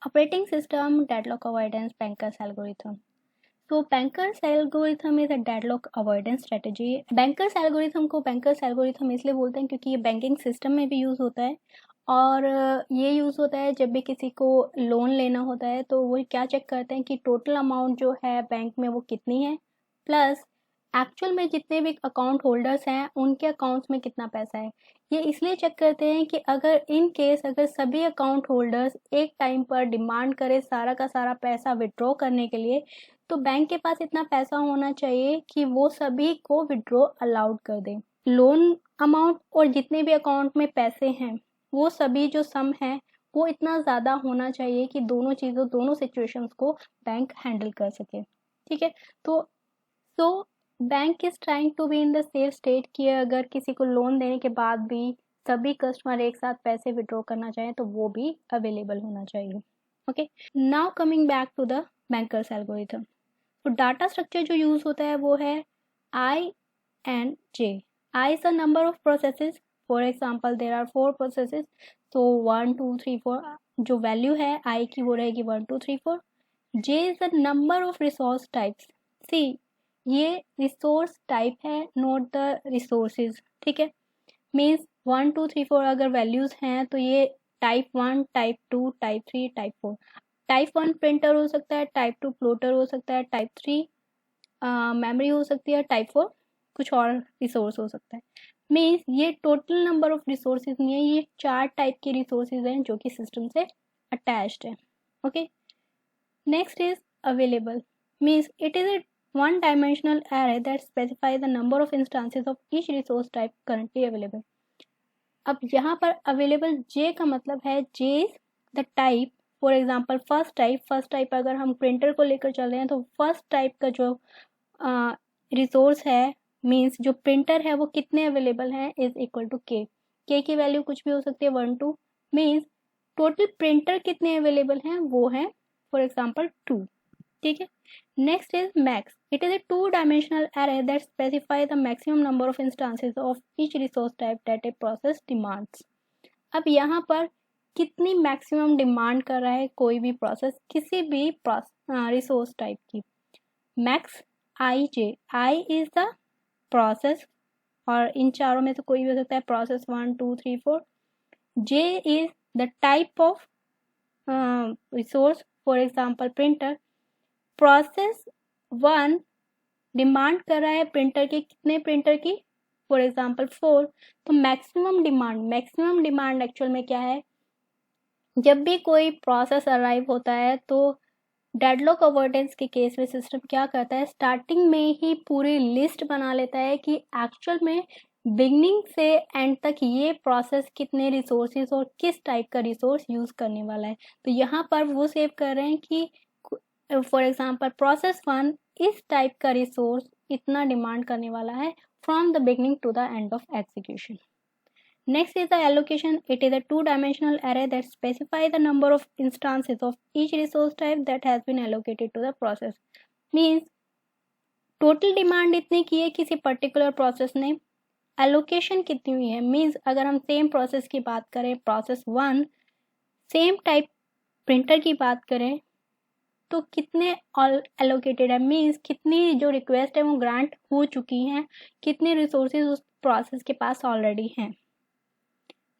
Operating system, deadlock avoidance, Banker's algorithm. So Banker's algorithm is a deadlock avoidance strategy. Banker's algorithm को Banker's algorithm इसलिए बोलते हैं क्योंकि ये बैंकिंग सिस्टम में भी यूज़ होता है और ये यूज़ होता है जब भी किसी को लोन लेना होता है तो वो क्या चेक करते हैं कि टोटल अमाउंट जो है बैंक में वो कितनी है, प्लस एक्चुअल में जितने भी अकाउंट होल्डर्स हैं उनके अकाउंट्स में कितना पैसा है। ये इसलिए चेक करते हैं कि अगर इन केस अगर सभी अकाउंट होल्डर्स एक टाइम पर डिमांड करे सारा का सारा पैसा विड्रॉ करने के लिए, तो बैंक के पास इतना पैसा होना चाहिए कि वो सभी को विड्रॉ अलाउड कर दे। लोन अमाउंट और जितने भी अकाउंट में पैसे हैं वो सभी जो सम है वो इतना ज़्यादा होना चाहिए कि दोनों चीज़ों दोनों सिचुएशंस को बैंक हैंडल कर सके। ठीक है, तो bank is trying to be in the safe state कि अगर किसी को लोन देने के बाद भी सभी कस्टमर एक साथ पैसे विड्रॉ करना चाहें तो वो भी अवेलेबल होना चाहिए। Okay, now coming back to the banker's algorithm. तो डाटा स्ट्रक्चर जो यूज होता है वो है I and J. I is the number of processes, for example there are 4 processes, तो 1 2 3 4 जो वैल्यू है आई की वो रहेगी 1 2 3 4। J is the number of resource types. See ये रिसोर्स टाइप है, नॉट द रिसोर्सेज। ठीक है, मीन्स 1 2 3 4 अगर वैल्यूज हैं तो ये type 1 type 2 type 3 type 4। Type 1 printer हो सकता है, टाइप 2 प्लॉटर हो सकता है, टाइप 3 मेमोरी हो सकती है, टाइप 4 कुछ और रिसोर्स हो सकता है। मीन्स ये टोटल नंबर ऑफ रिसोर्सेज नहीं है, ये 4 टाइप के रिसोर्सेज हैं जो कि सिस्टम से अटैच्ड है। Okay, next is available. Means it is a one dimensional array that specifies the number of instances of each resource type currently available. अब यहाँ पर अवेलेबल जे का मतलब है J is the type. For example first type अगर हम printer को लेकर चल रहे हैं तो फर्स्ट टाइप का जो रिसोर्स है मीन्स जो प्रिंटर है वो कितने अवेलेबल हैं इज इक्वल टू के की वैल्यू कुछ भी हो सकती है 1 2, मीन्स टोटल प्रिंटर कितने अवेलेबल हैं वो है फॉर एग्जाम्पल 2। ठीक है, next is max. It is a two-dimensional array that specifies the maximum number of instances of each resource type that a process demands. अब यहाँ पर कितनी मैक्सिमम डिमांड कर रहा है कोई भी प्रोसेस किसी भी रिसोर्स टाइप की। Max I J, I is the process और इन चारों में से कोई भी हो सकता है, process 1 2 3 4। J is the type of resource, for example printer. Process 1 demand कर रहा है प्रिंटर की, कितने प्रिंटर की, फॉर एग्जाम्पल 4। तो मैक्सिमम डिमांड एक्चुअल में क्या है, जब भी कोई प्रोसेस अराइव होता है तो डेडलॉक अवॉइडेंस के केस में सिस्टम क्या करता है, स्टार्टिंग में ही पूरी लिस्ट बना लेता है कि एक्चुअल में बिगनिंग से एंड तक ये प्रोसेस कितने रिसोर्सेज और किस टाइप का रिसोर्स यूज करने वाला है। तो यहाँ पर वो सेव कर रहे हैं कि फॉर एग्जाम्पल प्रोसेस 1 इस टाइप का रिसोर्स इतना डिमांड करने वाला है from the beginning to the end of execution. Next is the allocation. It is a two-dimensional array that specifies the number of instances of each resource type that has been allocated to the process. Means total demand इतनी की है किसी particular process ने, allocation कितनी हुई है। Means अगर हम सेम प्रोसेस की बात करें, प्रोसेस 1 सेम टाइप प्रिंटर की बात करें तो कितने एलोकेटेड है, मीन्स कितनी जो रिक्वेस्ट है वो ग्रांट हो चुकी हैं, कितने रिसोर्सेज उस प्रोसेस के पास ऑलरेडी हैं।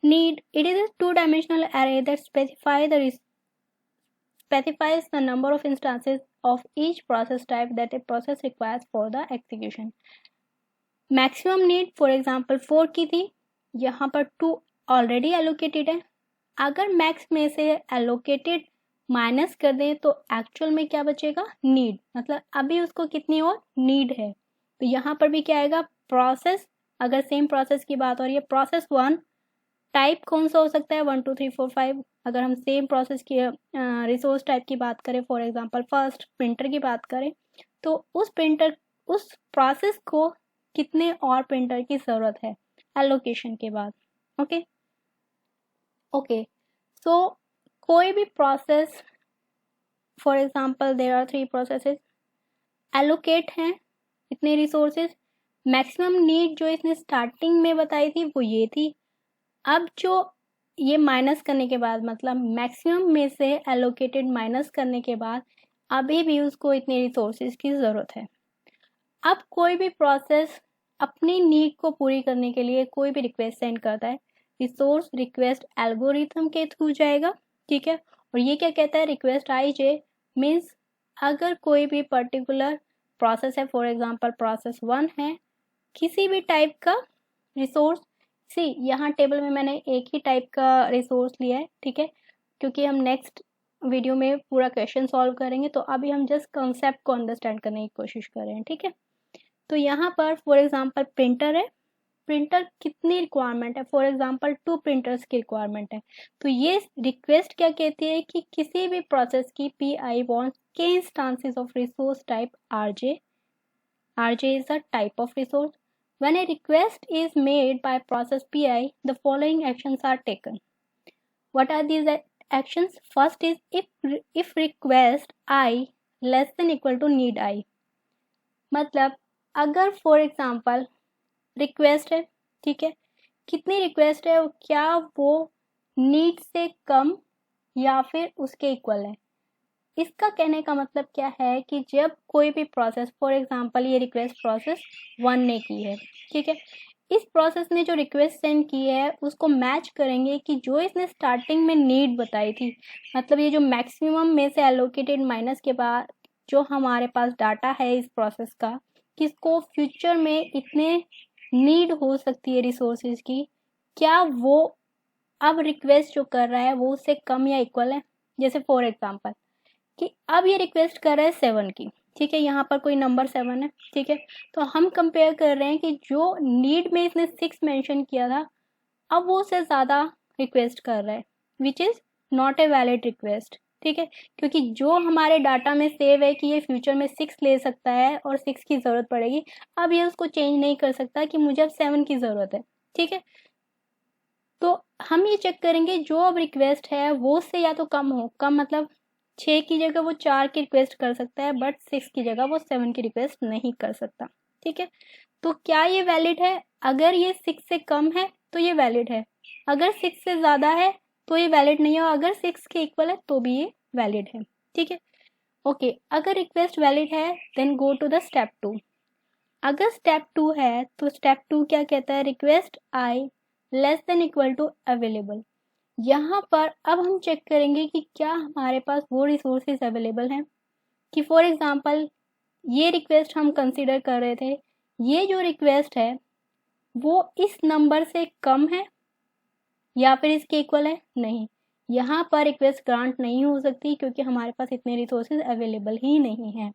Need, it is a two-dimensional array that specifies the number of instances of each process type that a process requires for the execution. Maximum need for example 4 की थी, यहाँ पर 2 ऑलरेडी एलोकेटेड है। अगर max में से allocated minus कर दें तो एक्चुअल में क्या बचेगा, नीड, मतलब अभी उसको कितनी और नीड है। तो यहाँ पर भी क्या आएगा, प्रोसेस, अगर सेम प्रोसेस की बात हो रही है, प्रोसेस 1 टाइप कौन सा हो सकता है 1 2 3 4 5। अगर हम सेम प्रोसेस की रिसोर्स टाइप की बात करें, फॉर एग्जांपल फर्स्ट प्रिंटर की बात करें, तो उस प्रोसेस को कितने और प्रिंटर की ज़रूरत है एलोकेशन के बाद। ओके, सो कोई भी process, for example there are 3 processes, allocate हैं इतने रिसोर्सेज। मैक्सिमम नीड जो इसने स्टार्टिंग में बताई थी वो ये थी। अब जो ये माइनस करने के बाद मतलब मैक्सिमम में से एलोकेटेड माइनस करने के बाद अभी भी उसको इतने रिसोर्सेज की ज़रूरत है। अब कोई भी प्रोसेस अपनी नीड को पूरी करने के लिए कोई भी रिक्वेस्ट सेंड करता है, रिसोर्स रिक्वेस्ट एल्गोरिथम के थ्रू जाएगा, ठीक है। और ये क्या कहता है, रिक्वेस्ट आई जे मीन्स अगर कोई भी पर्टिकुलर प्रोसेस है, फॉर एग्जांपल प्रोसेस 1 है, किसी भी टाइप का रिसोर्स, सी यहाँ टेबल में मैंने एक ही टाइप का रिसोर्स लिया है, ठीक है, क्योंकि हम नेक्स्ट वीडियो में पूरा क्वेश्चन सॉल्व करेंगे, तो अभी हम जस्ट कंसेप्ट को अंडरस्टैंड करने की कोशिश कर रहे हैं, ठीक है। तो यहाँ पर फॉर एग्जांपल प्रिंटर है, प्रिंटर कितनी रिक्वायरमेंट है, फॉर एग्जांपल 2 प्रिंटर्स की रिक्वायरमेंट है। तो ये रिक्वेस्ट क्या कहती है कि किसी भी प्रोसेस की पी आई वॉन्ट्स के instances of resource type RJ, RJ is a type of resource. When a request is made by process PI, the following actions are taken. What are these actions? First is if request I less than equal to need I. मतलब अगर for example request है, ठीक है, कितनी request है, क्या वो need से कम या फिर उसके इक्वल है। इसका कहने का मतलब क्या है कि जब कोई भी प्रोसेस, फॉर एग्जांपल ये रिक्वेस्ट प्रोसेस 1 ने की है, ठीक है, इस प्रोसेस ने जो रिक्वेस्ट सेंड की है उसको मैच करेंगे कि जो इसने स्टार्टिंग में नीड बताई थी, मतलब ये जो मैक्सिमम में से एलोकेटेड माइनस के बाद जो हमारे पास डाटा है इस प्रोसेस का, किसको फ्यूचर में इतने नीड हो सकती है रिसोर्सेज की, क्या वो अब रिक्वेस्ट जो कर रहा है वो उससे कम या इक्वल है। जैसे फॉर एग्जांपल कि अब ये रिक्वेस्ट कर रहा है 7 की, ठीक है, यहाँ पर कोई नंबर 7 है, ठीक है, तो हम कंपेयर कर रहे हैं कि जो नीड में इसने 6 मेंशन किया था अब वो उससे ज़्यादा रिक्वेस्ट कर रहा है, which is not a valid request, ठीक है, क्योंकि जो हमारे डाटा में सेव है कि ये फ्यूचर में 6 ले सकता है और 6 की ज़रूरत पड़ेगी, अब ये उसको चेंज नहीं कर सकता कि मुझे अब 7 की ज़रूरत है, ठीक है। तो हम ये चेक करेंगे जो अब रिक्वेस्ट है वो उससे या तो कम हो, कम मतलब 6 की जगह वो 4 की रिक्वेस्ट कर सकता है, बट 6 की जगह वो 7 की रिक्वेस्ट नहीं कर सकता, ठीक है। तो क्या ये वैलिड है? अगर ये 6 से कम है तो ये वैलिड है, अगर 6 से ज़्यादा है तो ये वैलिड नहीं है, और अगर 6 के इक्वल है तो भी ये वैलिड है, ठीक है। ओके, अगर रिक्वेस्ट वैलिड है then go to the step 2। अगर स्टेप 2 है तो स्टेप 2 क्या कहता है, request i less than equal to available. यहाँ पर अब हम चेक करेंगे कि क्या हमारे पास वो रिसोर्सेज अवेलेबल हैं कि फॉर एग्जांपल ये रिक्वेस्ट हम कंसीडर कर रहे थे, ये जो रिक्वेस्ट है वो इस नंबर से कम है या फिर इसके इक्वल है, नहीं, यहाँ पर रिक्वेस्ट ग्रांट नहीं हो सकती क्योंकि हमारे पास इतने रिसोर्सेज अवेलेबल ही नहीं है।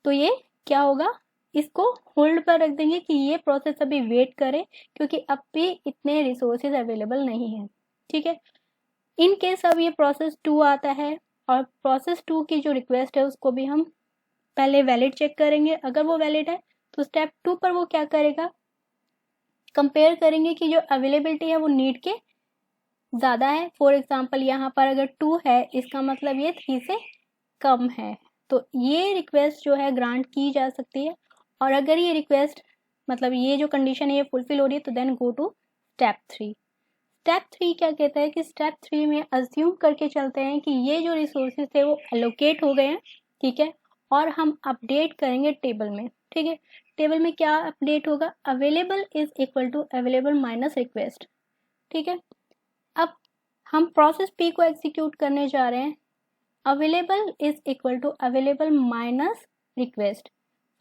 तो ये क्या होगा, इसको होल्ड पर रख देंगे कि ये प्रोसेस अभी वेट करे क्योंकि अब भी इतने रिसोर्सेज अवेलेबल नहीं है, ठीक है। इन केस अब ये प्रोसेस 2 आता है और प्रोसेस 2 की जो रिक्वेस्ट है उसको भी हम पहले वैलिड चेक करेंगे, अगर वो वैलिड है तो स्टेप 2 पर वो क्या करेगा, कंपेयर करेंगे कि जो अवेलेबिलिटी है वो नीड के ज़्यादा है। फॉर एग्जांपल यहाँ पर अगर 2 है इसका मतलब ये 3 से कम है, तो ये रिक्वेस्ट जो है ग्रांट की जा सकती है। और अगर ये रिक्वेस्ट मतलब ये जो कंडीशन है ये फुलफिल हो रही है तो then go to step 3। Step 3 क्या कहता है कि स्टेप 3 में अज्यूम करके चलते हैं कि ये जो रिसोर्सेज थे वो एलोकेट हो गए हैं, ठीक है, और हम अपडेट करेंगे टेबल में, ठीक है। टेबल में क्या अपडेट होगा, available is equal to available minus request, ठीक है। अब हम प्रोसेस पी को एग्जीक्यूट करने जा रहे हैं, available is equal to available minus request.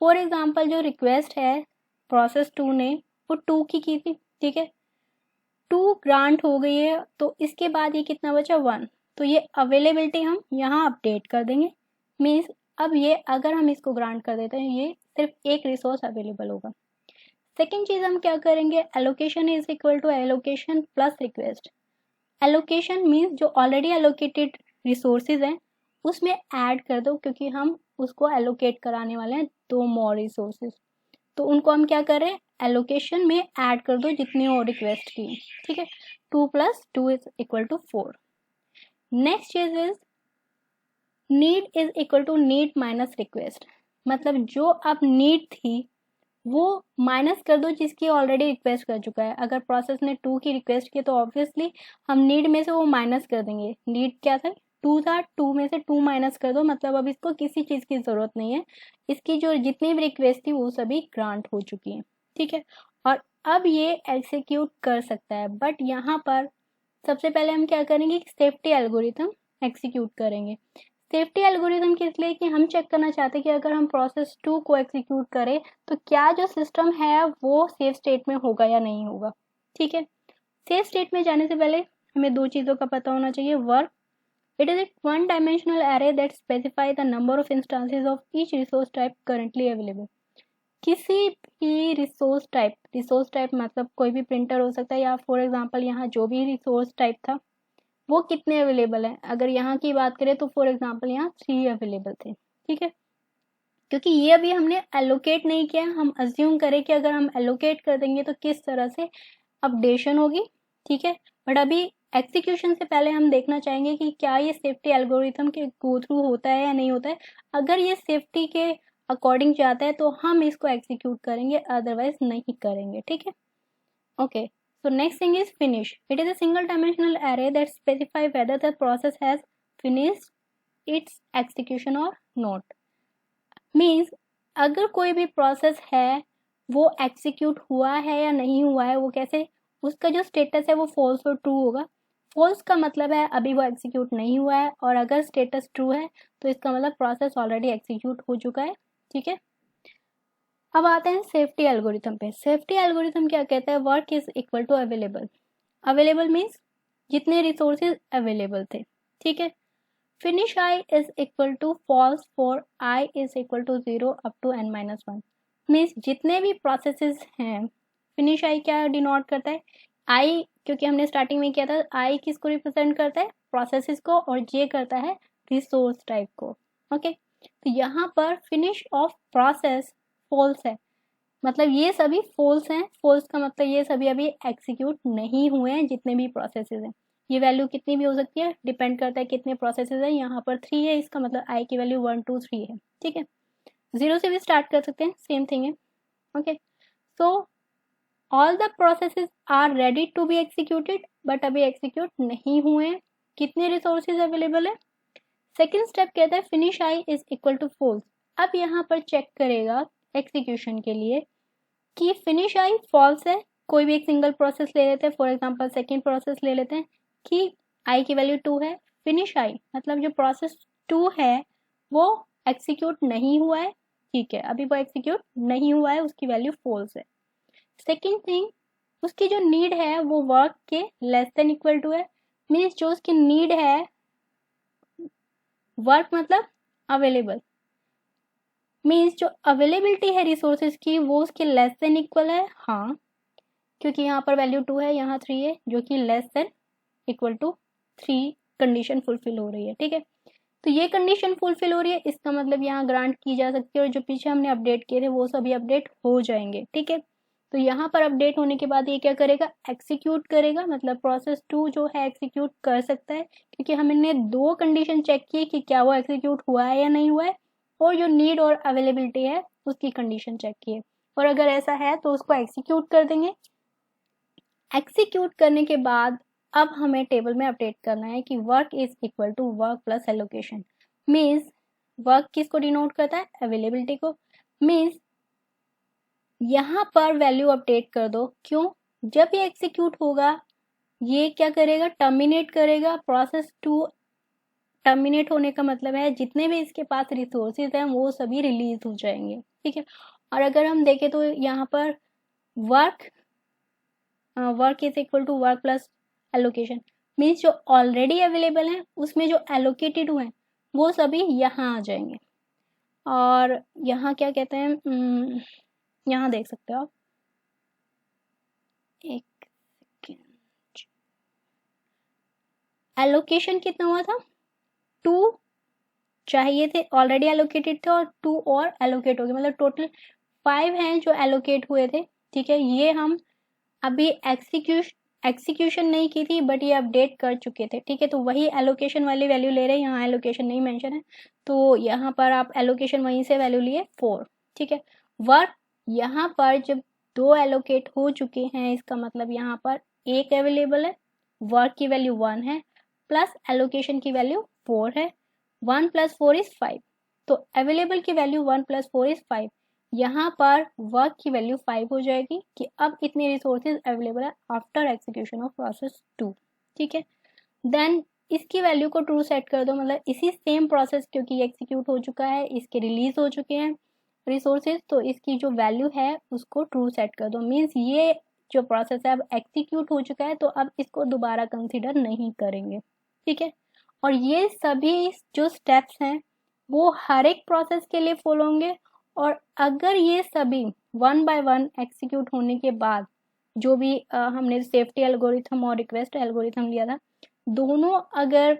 For example जो रिक्वेस्ट है प्रोसेस 2 ने वो 2 की थी, ठीक है, 2 ग्रांट हो गई है, तो इसके बाद ये कितना बचा 1, तो ये अवेलेबिलिटी हम यहाँ अपडेट कर देंगे, मीन्स अब ये अगर हम इसको ग्रांट कर देते हैं ये सिर्फ एक रिसोर्स अवेलेबल होगा। सेकेंड चीज़ हम क्या करेंगे, allocation is equal to allocation plus request. Allocation means जो ऑलरेडी एलोकेटेड रिसोर्सेज हैं उसमें ऐड कर दो, क्योंकि हम उसको एलोकेट कराने वाले हैं 2 मोर रिसोर्सेज, तो उनको हम क्या कर रहे हैं, एलोकेशन में ऐड कर दो जितनी और रिक्वेस्ट की, ठीक है, 2 + 2 इज इक्वल टू 4। नेक्स्ट चीज is need is equal to need minus request, मतलब जो अब नीड थी वो माइनस कर दो जिसकी ऑलरेडी रिक्वेस्ट कर चुका है। अगर प्रोसेस ने 2 की रिक्वेस्ट की तो ऑब्वियसली हम नीड में से वो माइनस कर देंगे। नीड क्या था, 2 था, 2 में से 2 माइनस कर दो, मतलब अब इसको किसी चीज़ की ज़रूरत नहीं है। इसकी जो जितनी भी रिक्वेस्ट थी वो सभी ग्रांट हो चुकी हैं, ठीक है। और अब ये एग्जीक्यूट कर सकता है, बट यहाँ पर सबसे पहले हम क्या करेंगे, सेफ्टी एल्गोरिथम एग्जीक्यूट करेंगे। सेफ्टी एल्गोरिथम किस लिए, कि हम चेक करना चाहते हैं कि अगर हम प्रोसेस 2 को एग्जीक्यूट करें तो क्या जो सिस्टम है वो सेफ स्टेट में होगा या नहीं होगा, ठीक है। सेफ स्टेट में जाने से पहले हमें दो चीज़ों का पता होना चाहिए। Work, it is a one dimensional array that specify the number of instances of each resource type currently available. किसी भी रिसोर्स टाइप मतलब कोई भी प्रिंटर हो सकता है, या फॉर एग्जांपल यहाँ जो भी रिसोर्स टाइप था वो कितने अवेलेबल हैं। अगर यहाँ की बात करें तो फॉर एग्जांपल यहाँ 3 अवेलेबल थे, ठीक है। क्योंकि ये अभी हमने एलोकेट नहीं किया, हम अज्यूम करें कि अगर हम एलोकेट कर देंगे तो किस तरह से अपडेशन होगी, ठीक है। बट अभी एग्जीक्यूशन से पहले हम देखना चाहेंगे कि क्या ये सेफ्टी एल्गोरिथम के गो थ्रू होता है या नहीं होता है। अगर ये सेफ्टी के अकॉर्डिंग जाता है तो हम इसको एग्जीक्यूट करेंगे, अदरवाइज नहीं करेंगे, ठीक है। Okay, so next thing is finish. It is a single dimensional array that specify whether the process has finished its execution or not. Means अगर कोई भी प्रोसेस है वो एग्जीक्यूट हुआ है या नहीं हुआ है, वो कैसे, उसका जो स्टेटस है वो फॉल्स और ट्रू होगा। फॉल्स का मतलब है अभी वो एग्जीक्यूट नहीं हुआ है, और अगर स्टेटस ट्रू है तो इसका मतलब प्रोसेस ऑलरेडी एग्जीक्यूट हो चुका है, ठीक है। अब आते हैं सेफ्टी एल्गोरिथम पे। सेफ्टी एल्गोरिथम क्या कहता है, work is equal to available. Available means जितने रिसोर्सेज अवेलेबल थे, ठीक है। Finish i is equal to false for i is equal to 0 up to n-1 means जितने भी प्रोसेसेस हैं, फिनिश आई क्या डिनोट करता है, आई, क्योंकि हमने स्टार्टिंग में किया था, आई किसको रिप्रेजेंट करता है, प्रोसेसेस को, और जे करता है रिसोर्स टाइप को, ओके। तो यहाँ पर फिनिश ऑफ प्रोसेस फॉल्स है, मतलब ये सभी फॉल्स हैं। फॉल्स का मतलब ये सभी अभी एग्जीक्यूट नहीं हुए हैं जितने भी प्रोसेसेस हैं। ये वैल्यू कितनी भी हो सकती है, डिपेंड करता है कितने प्रोसेसेस हैं। यहाँ पर 3 है, इसका मतलब आई की वैल्यू 1 2 3 है, ठीक है। 0 से भी स्टार्ट कर सकते हैं, सेम थिंग है, okay. So all the processes are ready to be executed, but अभी एग्जीक्यूट नहीं हुए हैं। कितने रिसोर्सेज अवेलेबल है। सेकेंड स्टेप कहता है finish i is equal to false. अब यहाँ पर चेक करेगा एग्जीक्यूशन के लिए कि फिनिश आई फॉल्स है। कोई भी एक सिंगल प्रोसेस ले लेते हैं, फॉर एग्जांपल सेकेंड प्रोसेस ले लेते हैं कि आई की वैल्यू 2 है। फिनिश आई मतलब जो प्रोसेस 2 है वो एग्जीक्यूट नहीं हुआ है, ठीक है, अभी वो एग्जीक्यूट नहीं हुआ है, उसकी वैल्यू फॉल्स है। सेकेंड थिंग, उसकी जो नीड है वो वर्क के लेस देन इक्वल टू है, मीन्स जो उसकी नीड है, वर्क मतलब अवेलेबल, मीन्स जो अवेलेबिलिटी है रिसोर्सेज की वो उसके लेस देन इक्वल है, हाँ, क्योंकि यहाँ पर वैल्यू 2 है, यहाँ 3 है, जो कि less than equal to 3 condition fulfil हो रही है, ठीक है। तो ये कंडीशन फुलफिल हो रही है, इसका मतलब यहाँ ग्रांट की जा सकती है, और जो पीछे हमने अपडेट किए थे वो सभी अपडेट हो जाएंगे, ठीक है। तो यहाँ पर अपडेट होने के बाद ये क्या करेगा, एग्जीक्यूट करेगा, मतलब प्रोसेस 2 जो है एग्जीक्यूट कर सकता है, क्योंकि हमने 2 कंडीशन चेक की कि क्या वो एग्जीक्यूट हुआ है या नहीं हुआ है, और जो नीड और अवेलेबिलिटी है उसकी कंडीशन चेक की है, और अगर ऐसा है तो उसको एग्जीक्यूट कर देंगे। एग्जीक्यूट करने के बाद अब हमें टेबल में अपडेट करना है कि work is equal to work plus allocation. Means work किसको डिनोट करता है, अवेलेबिलिटी को। मीन्स यहाँ पर वैल्यू अपडेट कर दो, क्यों, जब ये एग्जीक्यूट होगा ये क्या करेगा, टर्मिनेट करेगा प्रोसेस 2। टर्मिनेट होने का मतलब है जितने भी इसके पास रिसोर्सेज हैं वो सभी रिलीज हो जाएंगे, ठीक है। और अगर हम देखें तो यहाँ पर work is equal to work plus allocation, means जो ऑलरेडी अवेलेबल है उसमें जो एलोकेटेड हुए हैं वो सभी यहाँ आ जाएंगे। और यहाँ क्या कहते हैं, यहाँ देख सकते हो आप, एक सेकेंड, एलोकेशन कितना हुआ था, 2 चाहिए थे, ऑलरेडी एलोकेटेड थे, और 2 और एलोकेट हो गए, मतलब टोटल 5 हैं जो एलोकेट हुए थे, ठीक है। ये हम अभी एग्जीक्यूशन नहीं की थी, बट ये अपडेट कर चुके थे, ठीक है। तो वही एलोकेशन वाली वैल्यू ले रहे हैं, यहाँ एलोकेशन नहीं मेंशन है, तो यहाँ पर आप एलोकेशन वहीं से वैल्यू लिए 4, ठीक है। वर्क यहाँ पर जब 2 एलोकेट हो चुके हैं, इसका मतलब यहाँ पर एक अवेलेबल है, वर्क की वैल्यू 1 है, प्लस एलोकेशन की वैल्यू 4 है, 1 + 4 = 5। तो अवेलेबल की वैल्यू 1 + 4 = 5। यहाँ पर वर्क की वैल्यू 5 हो जाएगी कि अब इतने रिसोर्सेज अवेलेबल है आफ्टर एग्जीक्यूशन ऑफ प्रोसेस 2। ठीक है, देन इसकी वैल्यू को ट्रू सेट कर दो, मतलब इसी सेम प्रोसेस, क्योंकि एग्जीक्यूट हो चुका है, इसके रिलीज हो चुके हैं रिसोर्सेज, तो इसकी जो वैल्यू है उसको ट्रू सेट कर दो। मीन्स ये जो प्रोसेस है अब एग्जीक्यूट हो चुका है, तो अब इसको दोबारा कंसिडर नहीं करेंगे। ठीक है, और ये सभी जो स्टेप्स हैं वो हर एक प्रोसेस के लिए फॉलो होंगे, और अगर ये सभी 1 by 1 एग्जीक्यूट होने के बाद जो भी हमने सेफ्टी एल्गोरिथम और रिक्वेस्ट एल्गोरिथम लिया था, दोनों अगर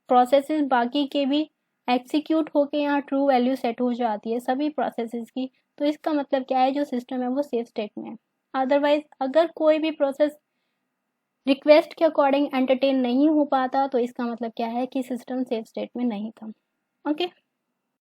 प्रोसेसेस बाकी के भी एग्जीक्यूट होके यहाँ ट्रू वैल्यू सेट हो जाती है सभी प्रोसेसेस की, तो इसका मतलब क्या है, जो सिस्टम है वो सेफ स्टेट में है। अदरवाइज अगर कोई भी प्रोसेस रिक्वेस्ट के अकॉर्डिंग एंटरटेन नहीं हो पाता, तो इसका मतलब क्या है कि सिस्टम सेफ स्टेट में नहीं था। ओके।